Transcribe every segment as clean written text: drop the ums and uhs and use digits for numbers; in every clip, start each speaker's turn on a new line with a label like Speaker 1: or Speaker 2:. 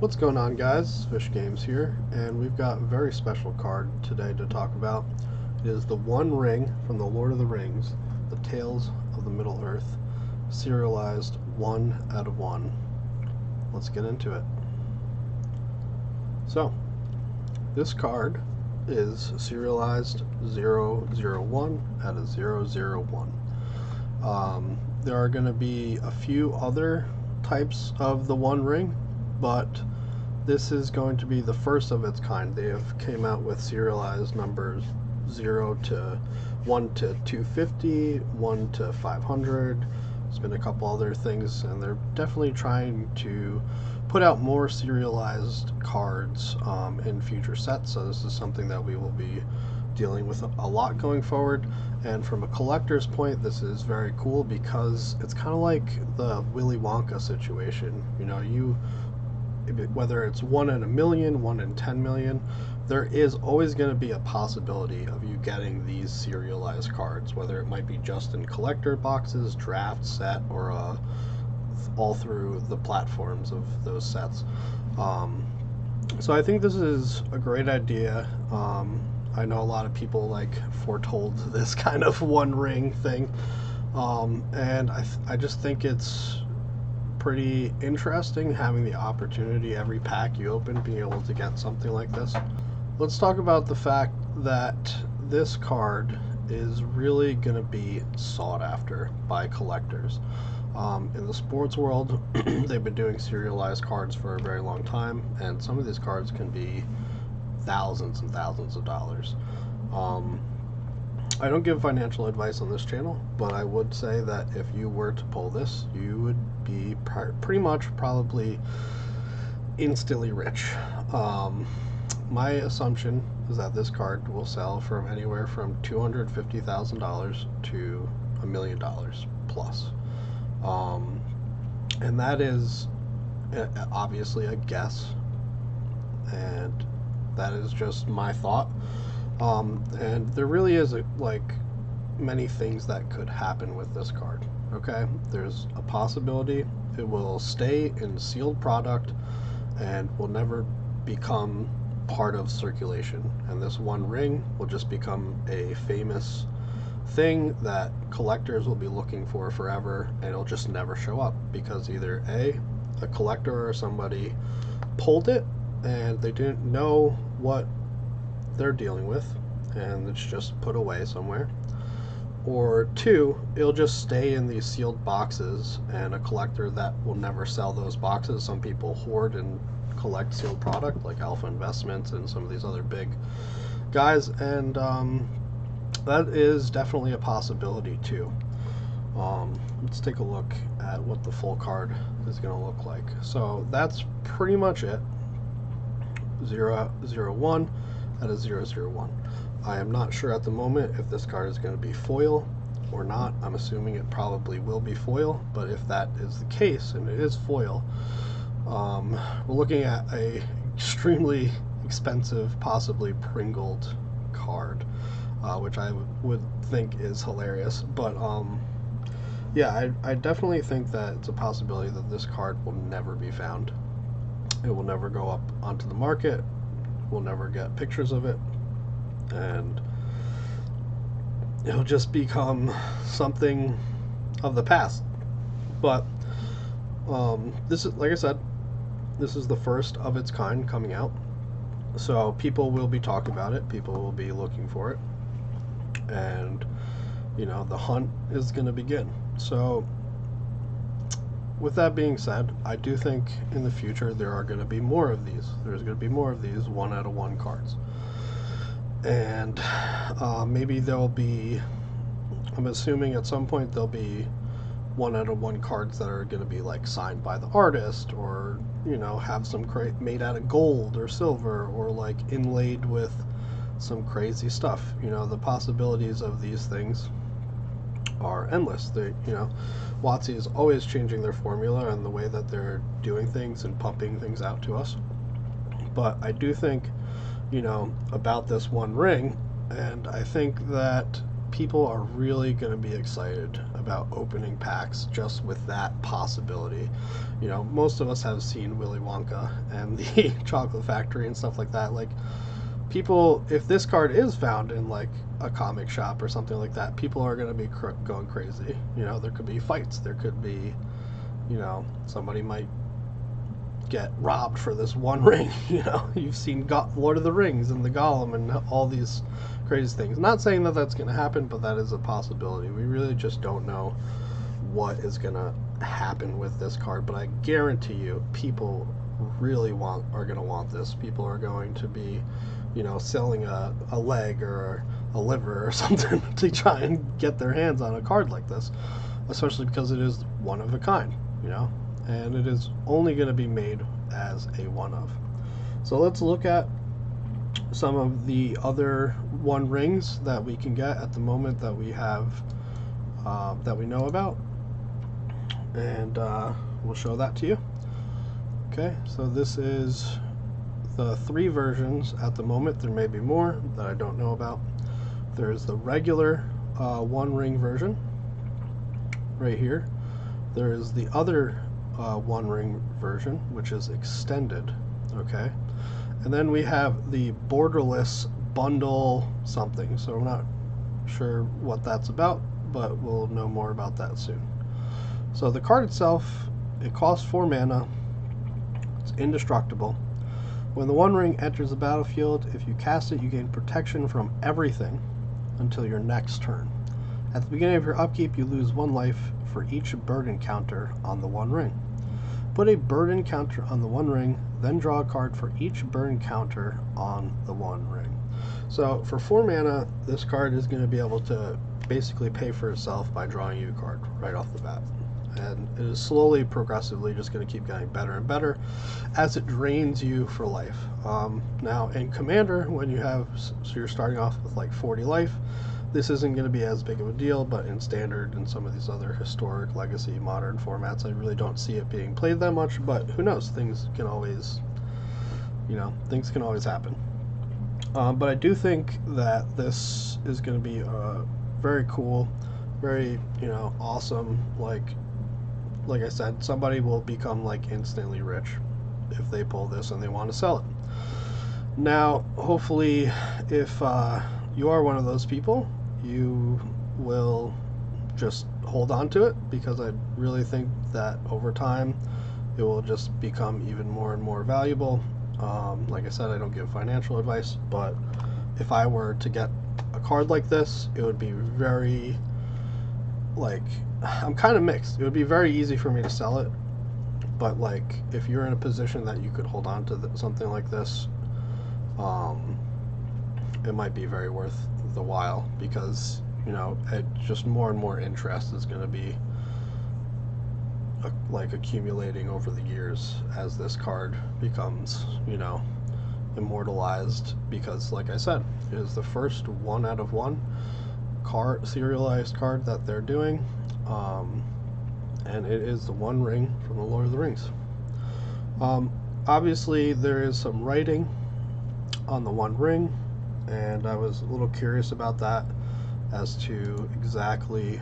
Speaker 1: What's going on, guys? Fish Games here, and we've got a very special card today to talk about. It is the One Ring from the Lord of the Rings, the Tales of the Middle Earth, serialized 1 out of 1. Let's get into it. So, this card is serialized 001 out of 001. There are going to be a few other types of the One Ring, but this is going to be the first of its kind. They have came out with serialized numbers 0 to 1 to 250, 1 to 500. There's been a couple other things, and they're definitely trying to put out more serialized cards in future sets. So this is something that we will be dealing with a lot going forward. And from a collector's point, this is very cool because it's kind of like the Willy Wonka situation. You know, whether it's 1 in a million, 1 in 10 million, there is always going to be a possibility of you getting these serialized cards, whether it might be just in collector boxes, draft set, or all through the platforms of those sets. So I think this is a great idea. I know a lot of people foretold this kind of One Ring thing, and I just think it's pretty interesting having the opportunity every pack you open being able to get something like this. Let's talk about the fact that this card is really going to be sought after by collectors. In the sports world, they've been doing serialized cards for a very long time, and some of these cards can be thousands and thousands of dollars. I don't give financial advice on this channel, but I would say that if you were to pull this, you would be pretty much probably instantly rich. My assumption is that this card will sell from anywhere from $250,000 to $1 million plus. And that is obviously a guess, and that is just my thought. And there really is many things that could happen with this card. Okay, there's a possibility it will stay in sealed product and will never become part of circulation, and this One Ring will just become a famous thing that collectors will be looking for forever, and it'll just never show up because either a collector or somebody pulled it and they didn't know what they're dealing with and it's just put away somewhere, or two, it'll just stay in these sealed boxes and a collector that will never sell those boxes. Some people hoard and collect sealed product like Alpha Investments and some of these other big guys, and that is definitely a possibility too. Let's take a look at what the full card is going to look like. So that's pretty much it. 001 out of 001. I am not sure at the moment if this card is going to be foil or not. I'm assuming it probably will be foil, but if that is the case and it is foil, we're looking at a extremely expensive, possibly Pringled card, which I would think is hilarious. But yeah, I definitely think that it's a possibility that this card will never be found. It will never go up onto the market. We'll never get pictures of it, and it'll just become something of the past. But this is, like I said, this is the first of its kind coming out, so people will be talking about it, people will be looking for it, and you know, the hunt is going to begin. So with that being said, I do think in the future there are going to be more of these. There's going to be more of these 1 out of 1 cards. And maybe there'll be, I'm assuming at some point there'll be 1 out of 1 cards that are going to be like signed by the artist, or, you know, have some made out of gold or silver, or like inlaid with some crazy stuff. You know, the possibilities of these things are endless. They, you know, WotC is always changing their formula and the way that they're doing things and pumping things out to us. But I do think, you know, about this One Ring, and I think that people are really going to be excited about opening packs just with that possibility. You know, most of us have seen Willy Wonka and the Chocolate Factory and stuff like that. Like, people, if this card is found in like a comic shop or something like that, people are going to be going crazy. You know, there could be fights, there could be, you know, somebody might get robbed for this one ring. You know, you've seen Lord of the Rings and the Golem and all these crazy things. Not saying that that's going to happen, but that is a possibility. We really just don't know what is going to happen with this card, but I guarantee you people really are going to want this. People are going to be, you know, selling a leg or a liver or something to try and get their hands on a card like this, especially because it is one of a kind, you know, and it is only going to be made as a one of. So let's look at some of the other One Rings that we can get at the moment that we have, that we know about, and we'll show that to you. Okay, so this is the 3 versions at the moment. There may be more that I don't know about. There's the regular One Ring version right here. There is the other One Ring version, which is extended. Okay, and then we have the borderless bundle something. So I'm not sure what that's about, but we'll know more about that soon. So the card itself, it costs 4 mana. It's indestructible. When the One Ring enters the battlefield, if you cast it, you gain protection from everything until your next turn. At the beginning of your upkeep, you lose 1 life for each burden counter on the One Ring. Put a burden counter on the One Ring, then draw a card for each burden counter on the One Ring. So for 4 mana, this card is going to be able to basically pay for itself by drawing you a card right off the bat. And it is slowly, progressively just going to keep getting better and better as it drains you for life. Now in Commander, when you have, so you're starting off with like 40 life, this isn't going to be as big of a deal, but in Standard and some of these other historic, legacy, modern formats, I really don't see it being played that much, but who knows, things can always, you know, things can always happen. But I do think that this is going to be very cool, very, you know, awesome. Like I said, somebody will become like instantly rich if they pull this and they want to sell it. Now, hopefully, if you are one of those people, you will just hold on to it, because I really think that over time it will just become even more and more valuable. Like I said, I don't give financial advice, but if I were to get a card like this, it would be very, like, I'm kind of mixed. It would be very easy for me to sell it, but like if you're in a position that you could hold on to something like this, it might be very worth the while, because, you know, just more and more interest is going to be like accumulating over the years as this card becomes, you know, immortalized, because like I said, it is the first 1 out of 1 card, serialized card that they're doing, and it is the One Ring from the Lord of the Rings. Obviously there is some writing on the One Ring, and I was a little curious about that as to exactly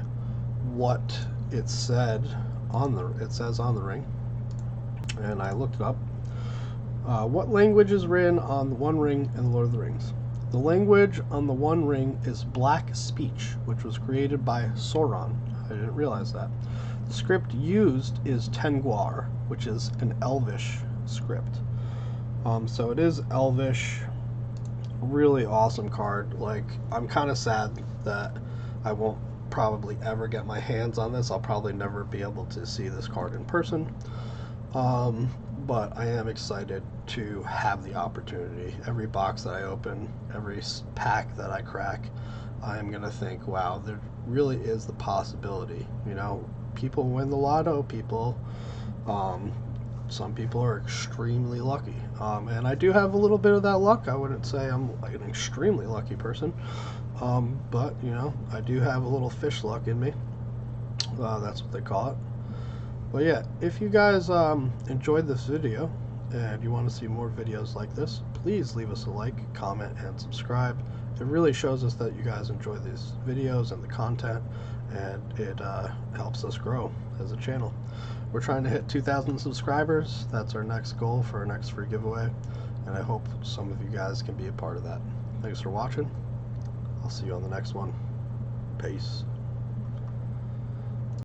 Speaker 1: what it said on it says on the ring, and I looked it up. What language is written on the One Ring and the Lord of the Rings? The language on the One Ring is Black Speech, which was created by Sauron. I didn't realize that. The script used is Tengwar, which is an Elvish script. So it is Elvish. Really awesome card. Like, I'm kind of sad that I won't probably ever get my hands on this. I'll probably never be able to see this card in person. But I am excited to have the opportunity. Every box that I open, every pack that I crack, I'm going to think, wow, there really is the possibility. You know, people win the lotto, some people are extremely lucky. And I do have a little bit of that luck. I wouldn't say I'm like an extremely lucky person. But, you know, I do have a little fish luck in me. That's what they call it. But yeah, if you guys enjoyed this video and you want to see more videos like this, please leave us a like, comment, and subscribe. it really shows us that you guys enjoy these videos and the content, and it helps us grow as a channel. We're trying to hit 2,000 subscribers. That's our next goal for our next free giveaway, and I hope some of you guys can be a part of that. Thanks for watching. I'll see you on the next one. Peace.